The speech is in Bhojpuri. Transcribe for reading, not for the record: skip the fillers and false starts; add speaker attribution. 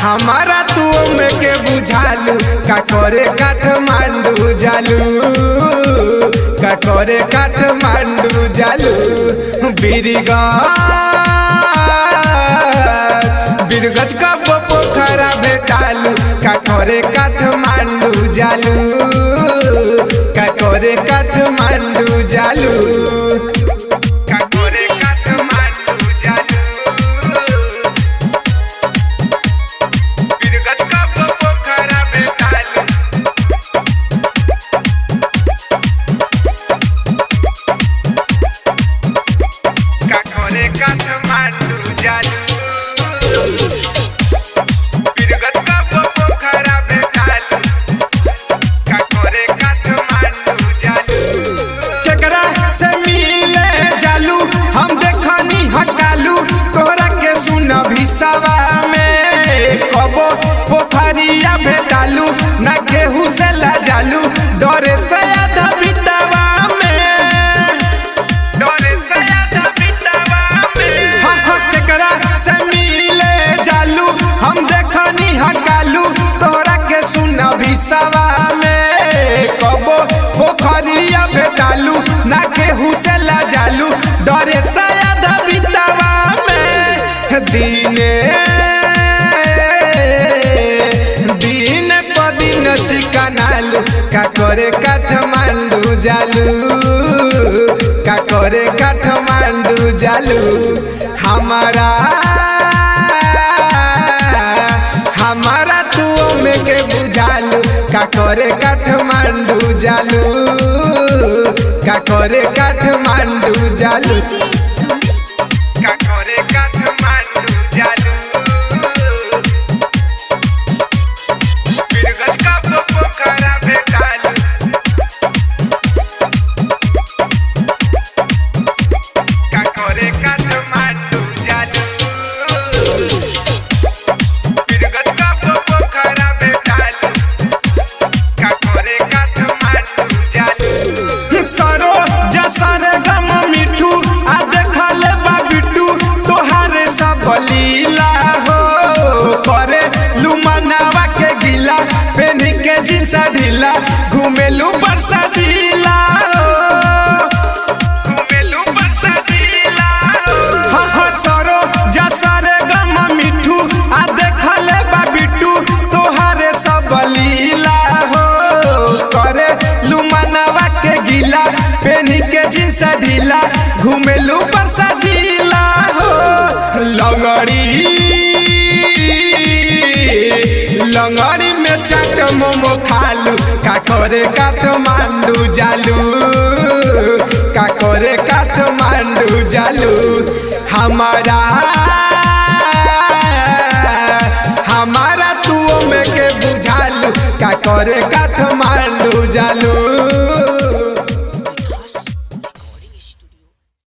Speaker 1: हमारा तू में के बुझालू का करे काठमांडू जालू का करे काठमांडू जालू बीरगंज का पोखरा भेटालू का करे काठमांडू जालू का करे काठमांडू जालू पोखरिया भेटालू ना केहू से ला जालू डरे से आधा बितावा में केकरा से मिले जालू हम देखनी हकालू तोरा के सुना भिसावा में कबो पोखरिया भेटालू ना केहू से ला जालू डरे से आधा बितावा में दिन चिकनालू का करे काठमांडू जालू का करे काठमांडू जालू हमारा तू में के बुझालू का करे काठमांडू जालू का करे काठमांडू जालू का करे काठमांडू जालू ढीला घूमेलू बरसा जिला सरो जसरे गम मिठू आ देखले बा बिट्टू तोहारे सब लीला हो करे लुमनावा के गिला पेनी के जींस ढीला घूमेलू बरसा जिला हो लंगड़ी में चाट मोमो खालू का करे काठमांडू जालू का करे काठमांडू जालू